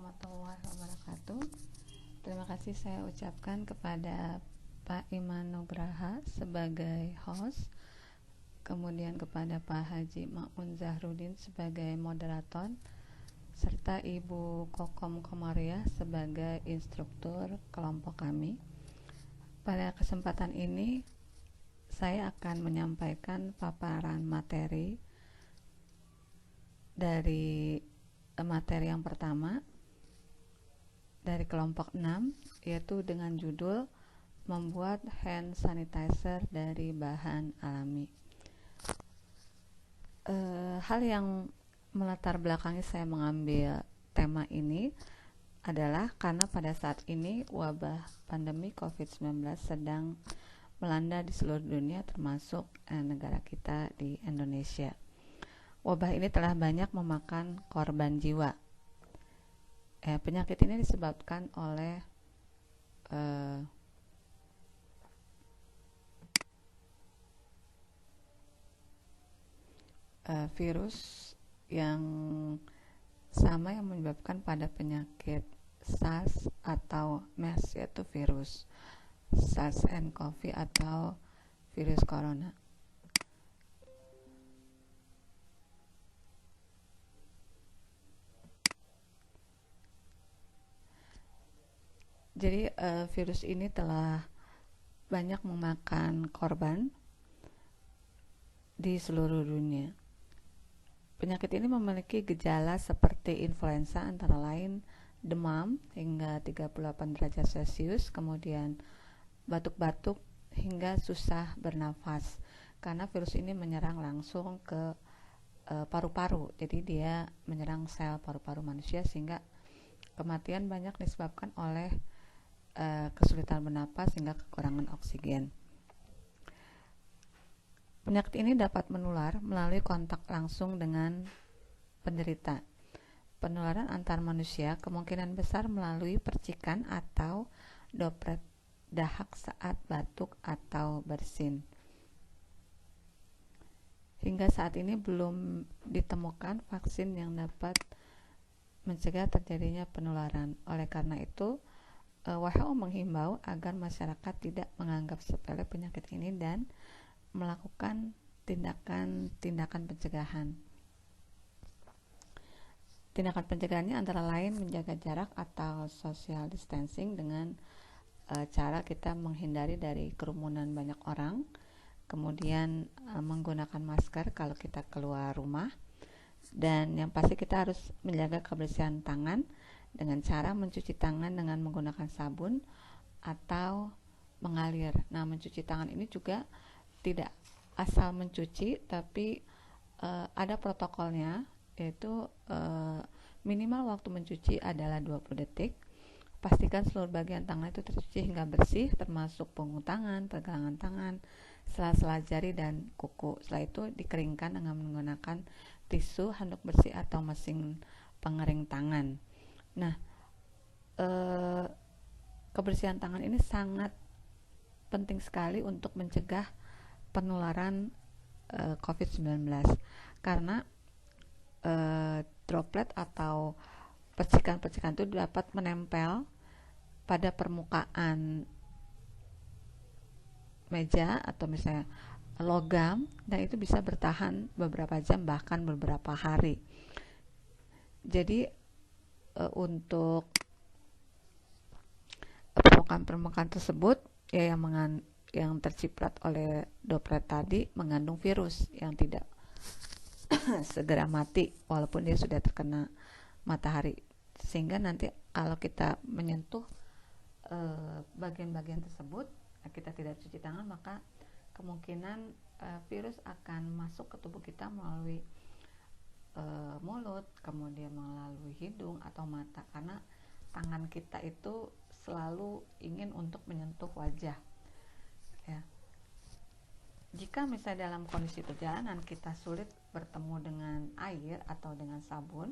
warahmatullahi wabarakatuh. Terima kasih saya ucapkan kepada Pak Iman Nugraha sebagai host, kemudian kepada Pak Haji Ma'un Zahrudin sebagai moderator, serta Ibu Kokom Komariah sebagai instruktur kelompok kami. Pada kesempatan ini saya akan menyampaikan paparan materi dari materi yang pertama dari kelompok 6, yaitu dengan judul membuat hand sanitizer dari bahan alami. Hal yang melatar belakangi saya mengambil tema ini adalah karena pada saat ini wabah pandemi COVID-19 sedang melanda di seluruh dunia, termasuk negara kita di Indonesia. Wabah ini telah banyak memakan korban jiwa. Penyakit ini disebabkan oleh virus yang sama yang menyebabkan pada penyakit SARS atau MERS, yaitu virus SARS-CoV atau virus corona. Jadi virus ini telah banyak memakan korban di seluruh dunia. Penyakit ini memiliki gejala seperti influenza, antara lain demam hingga 38 derajat Celcius, kemudian batuk-batuk hingga susah bernafas, karena virus ini menyerang langsung ke paru-paru. Jadi dia menyerang sel paru-paru manusia, sehingga kematian banyak disebabkan oleh kesulitan bernapas hingga kekurangan oksigen. Penyakit ini dapat menular melalui kontak langsung dengan penderita. Penularan antar manusia kemungkinan besar melalui percikan atau droplet dahak saat batuk atau bersin. Hingga saat ini belum ditemukan vaksin yang dapat mencegah terjadinya penularan. Oleh karena itu, WHO menghimbau agar masyarakat tidak menganggap sepele penyakit ini dan melakukan tindakan pencegahan. Tindakan pencegahannya antara lain menjaga jarak atau social distancing dengan cara kita menghindari dari kerumunan banyak orang, kemudian menggunakan masker kalau kita keluar rumah, dan yang pasti kita harus menjaga kebersihan tangan dengan cara mencuci tangan dengan menggunakan sabun atau mengalir. Nah, mencuci tangan ini juga tidak asal mencuci, tapi ada protokolnya, yaitu minimal waktu mencuci adalah 20 detik. Pastikan seluruh bagian tangan itu tercuci hingga bersih, termasuk punggung tangan, pergelangan tangan, sela-sela jari, dan kuku. Setelah itu dikeringkan dengan menggunakan tisu, handuk bersih, atau mesin pengering tangan. Nah, kebersihan tangan ini sangat penting sekali untuk mencegah penularan COVID-19, karena droplet atau percikan-percikan itu dapat menempel pada permukaan meja atau misalnya logam, dan itu bisa bertahan beberapa jam, bahkan beberapa hari. Jadi untuk permukaan tersebut ya yang terciprat oleh droplet tadi mengandung virus yang tidak segera mati walaupun dia sudah terkena matahari, sehingga nanti kalau kita menyentuh bagian-bagian tersebut, kita tidak cuci tangan, maka kemungkinan virus akan masuk ke tubuh kita melalui mulut, kemudian melalui hidung atau mata, karena tangan kita itu selalu ingin untuk menyentuh wajah. Ya. Jika misalnya dalam kondisi perjalanan kita sulit bertemu dengan air atau dengan sabun,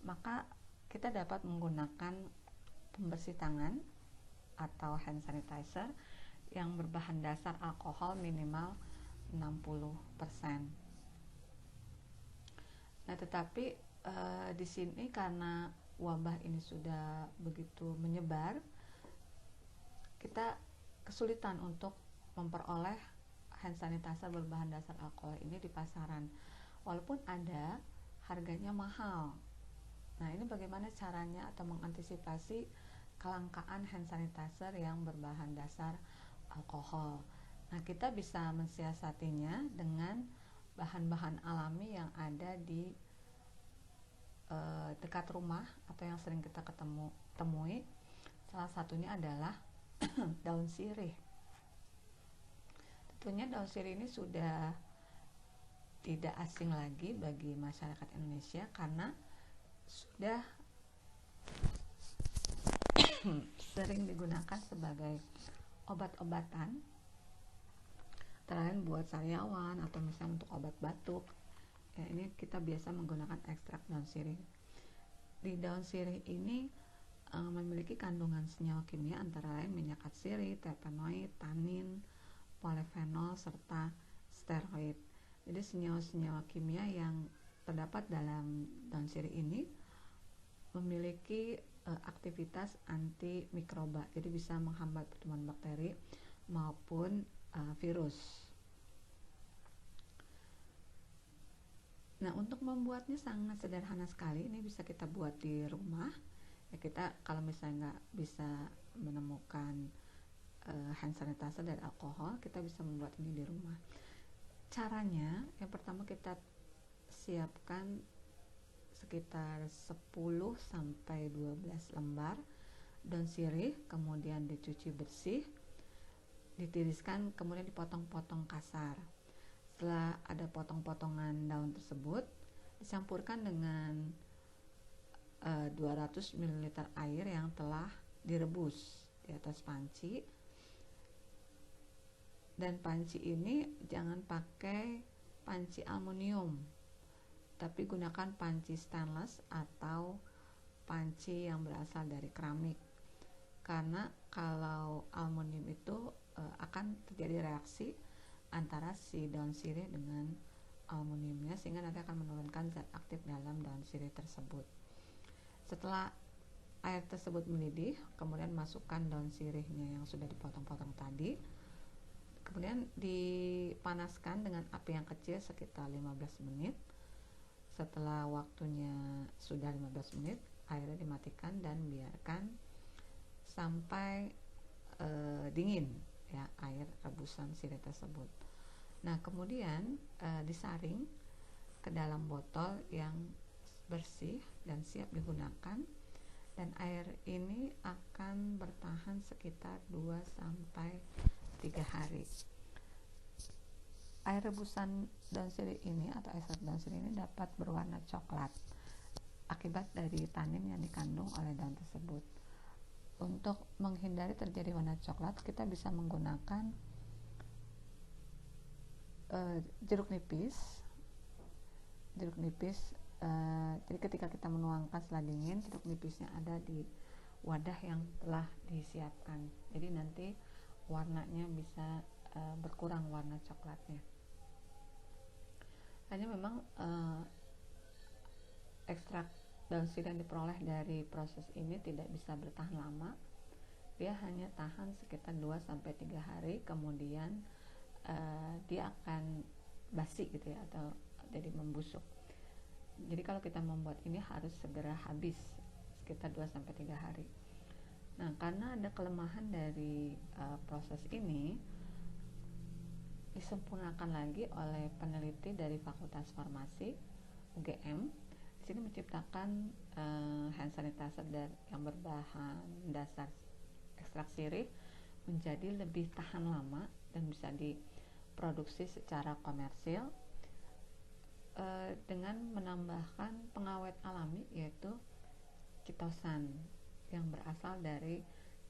maka kita dapat menggunakan pembersih tangan atau hand sanitizer yang berbahan dasar alkohol minimal 60%. Nah, tetapi di sini karena wabah ini sudah begitu menyebar, kita kesulitan untuk memperoleh hand sanitizer berbahan dasar alkohol ini di pasaran. Walaupun ada, harganya mahal. Nah, ini bagaimana caranya atau mengantisipasi kelangkaan hand sanitizer yang berbahan dasar alkohol. Nah, kita bisa mensiasatinya dengan bahan-bahan alami yang ada di dekat rumah atau yang sering kita temui. Salah satunya adalah daun sirih. Tentunya daun sirih ini sudah tidak asing lagi bagi masyarakat Indonesia karena sudah sering digunakan sebagai obat-obatan, antara lain buat sariawan atau misalnya untuk obat batuk. Ya, ini kita biasa menggunakan ekstrak daun sirih. Di daun sirih ini memiliki kandungan senyawa kimia antara lain minyak atsiri, terpenoid, tanin, polifenol, serta steroid. Jadi senyawa-senyawa kimia yang terdapat dalam daun sirih ini memiliki aktivitas antimikroba, jadi bisa menghambat pertumbuhan bakteri maupun virus. Nah, untuk membuatnya sangat sederhana sekali. Ini bisa kita buat di rumah. Ya, kita kalau misalnya nggak bisa menemukan hand sanitizer dari alkohol, kita bisa membuat ini di rumah. Caranya, yang pertama kita siapkan sekitar 10-12 lembar daun sirih, kemudian dicuci bersih, ditiriskan, kemudian dipotong-potong kasar. Setelah ada potong-potongan daun tersebut, dicampurkan dengan 200 ml air yang telah direbus di atas panci. Dan panci ini jangan pakai panci aluminium, tapi gunakan panci stainless atau panci yang berasal dari keramik. Karena kalau aluminium itu akan terjadi reaksi antara si daun sirih dengan aluminiumnya, sehingga nanti akan menurunkan zat aktif dalam daun sirih tersebut. Setelah air tersebut mendidih, kemudian masukkan daun sirihnya yang sudah dipotong-potong tadi. Kemudian dipanaskan dengan api yang kecil sekitar 15 menit. Setelah waktunya sudah 15 menit, airnya dimatikan dan biarkan sampai dingin ya air rebusan sirih tersebut. Nah, kemudian disaring ke dalam botol yang bersih dan siap digunakan, dan air ini akan bertahan sekitar 2-3 hari. Air rebusan daun sirih ini atau ekstrak daun sirih ini dapat berwarna coklat akibat dari tanin yang dikandung oleh daun tersebut. Untuk menghindari terjadi warna coklat, kita bisa menggunakan jeruk nipis. Jadi ketika kita menuangkan setelah dingin, jeruk nipisnya ada di wadah yang telah disiapkan. Jadi nanti warnanya bisa berkurang warna coklatnya. Hanya memang ekstrak daun sirih yang diperoleh dari proses ini tidak bisa bertahan lama. Dia hanya tahan sekitar 2-3 hari, kemudian dia akan basi gitu ya, atau jadi membusuk. Jadi kalau kita membuat ini harus segera habis sekitar 2-3 hari. Nah, karena ada kelemahan dari proses ini, disempurnakan lagi oleh peneliti dari Fakultas Farmasi UGM. Di sini menciptakan hand sanitizer yang berbahan dasar ekstrak sirih menjadi lebih tahan lama dan bisa diproduksi secara komersil dengan menambahkan pengawet alami yaitu chitosan yang berasal dari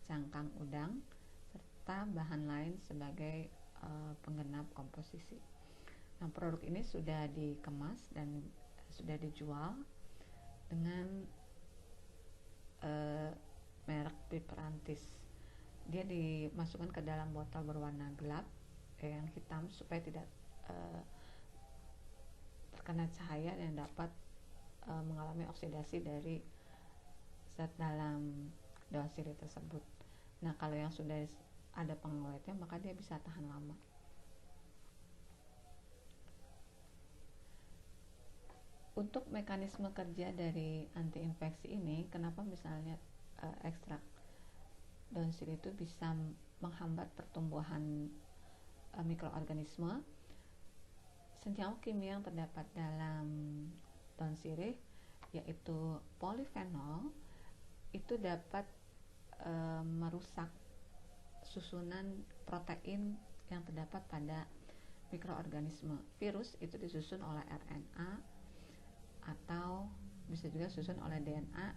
cangkang udang serta bahan lain sebagai penggenap komposisi. Nah, produk ini sudah dikemas dan sudah dijual dengan merek Piperantis. Dia dimasukkan ke dalam botol berwarna gelap yang hitam supaya tidak terkena cahaya dan dapat mengalami oksidasi dari zat dalam daun sirih tersebut. Nah, kalau yang sudah ada pengawetnya maka dia bisa tahan lama. Untuk mekanisme kerja dari antiinfeksi ini, kenapa misalnya ekstrak daun sirih itu bisa menghambat pertumbuhan mikroorganisme? Senyawa kimia yang terdapat dalam daun sirih, yaitu polifenol, itu dapat merusak susunan protein yang terdapat pada mikroorganisme. Virus itu disusun oleh RNA atau bisa juga disusun oleh DNA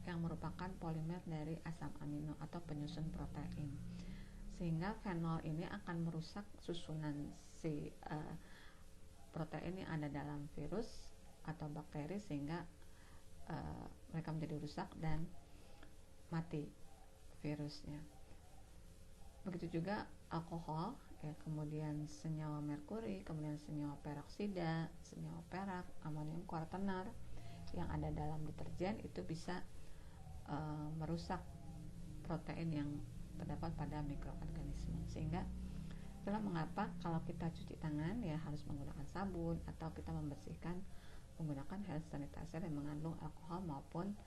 yang merupakan polimer dari asam amino atau penyusun protein. Sehingga fenol ini akan merusak susunan si protein yang ada dalam virus atau bakteri, sehingga mereka menjadi rusak dan mati virusnya. Begitu juga alkohol, ya, kemudian senyawa merkuri, kemudian senyawa peroksida, senyawa perak, amonium kuartener yang ada dalam deterjen itu bisa merusak protein yang terdapat pada mikroorganisme. Sehingga itulah mengapa kalau kita cuci tangan ya harus menggunakan sabun, atau kita membersihkan menggunakan hand sanitizer yang mengandung alkohol maupun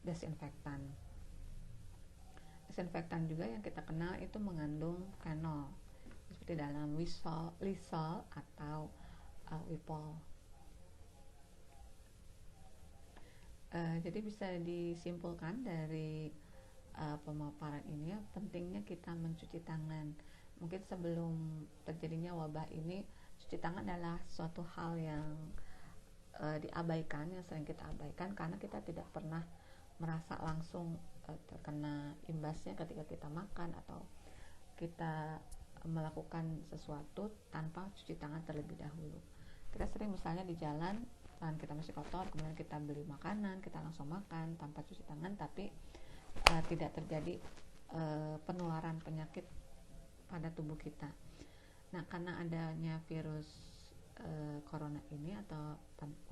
desinfektan. Desinfektan juga yang kita kenal itu mengandung fenol, seperti dalam Lysol atau Wipol. Jadi bisa disimpulkan dari pemaparan ini, pentingnya kita mencuci tangan. Mungkin sebelum terjadinya wabah ini, cuci tangan adalah suatu hal yang diabaikan, yang sering kita abaikan karena kita tidak pernah merasa langsung terkena imbasnya ketika kita makan atau kita melakukan sesuatu tanpa cuci tangan terlebih dahulu. Kita sering misalnya di jalan, tangan kita masih kotor, kemudian kita beli makanan, kita langsung makan tanpa cuci tangan, tapi tidak terjadi penularan penyakit pada tubuh kita. Nah, karena adanya virus corona ini atau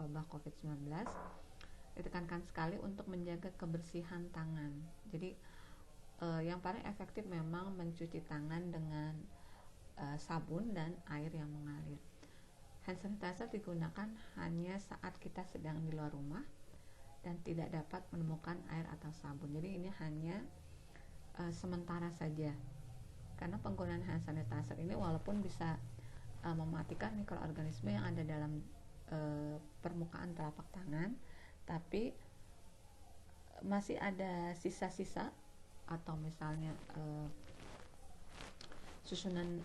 wabah COVID-19, ditekankan sekali untuk menjaga kebersihan tangan. Jadi yang paling efektif memang mencuci tangan dengan sabun dan air yang mengalir. Hand sanitizer digunakan hanya saat kita sedang di luar rumah dan tidak dapat menemukan air atau sabun. Jadi ini hanya sementara saja. Karena penggunaan hand sanitizer ini walaupun bisa mematikan mikroorganisme yang ada dalam permukaan telapak tangan, tapi masih ada sisa-sisa atau misalnya susunan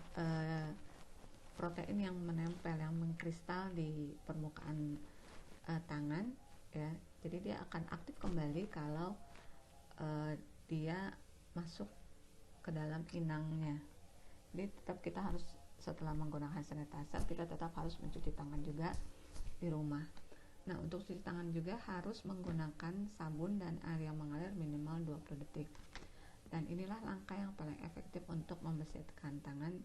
protein yang menempel, yang mengkristal di permukaan tangan, ya. Jadi dia akan aktif kembali kalau dia masuk ke dalam inangnya. Jadi tetap kita harus, setelah menggunakan sanitizer, kita tetap harus mencuci tangan juga di rumah. Nah, untuk cuci tangan juga harus menggunakan sabun dan air yang mengalir minimal 20 detik. Dan inilah langkah yang paling efektif untuk membersihkan tangan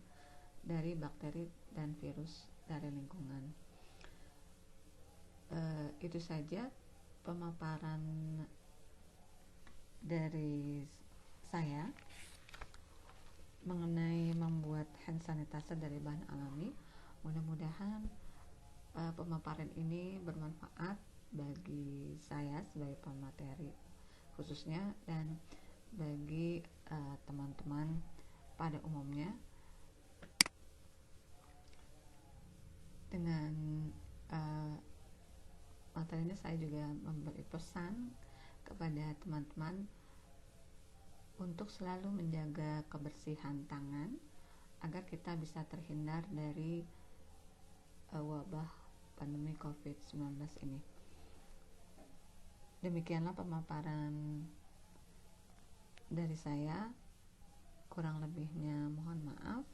dari bakteri dan virus dari lingkungan. Itu saja pemaparan dari saya mengenai membuat hand sanitizer dari bahan alami. Mudah-mudahan pemaparan ini bermanfaat bagi saya sebagai pemateri khususnya dan bagi teman-teman pada umumnya. Dengan materi ini saya juga memberi pesan kepada teman-teman untuk selalu menjaga kebersihan tangan agar kita bisa terhindar dari wabah pandemi COVID-19 ini. Demikianlah pemaparan dari saya. Kurang lebihnya mohon maaf.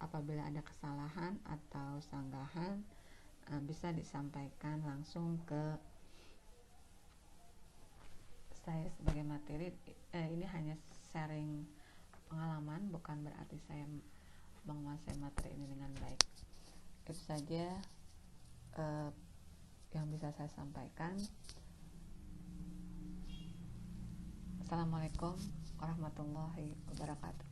Apabila ada kesalahan atau sanggahan, bisa disampaikan langsung ke saya sebagai materi. Ini hanya sharing pengalaman, bukan berarti saya menguasai materi ini dengan baik. Itu saja yang bisa saya sampaikan. Assalamualaikum warahmatullahi wabarakatuh.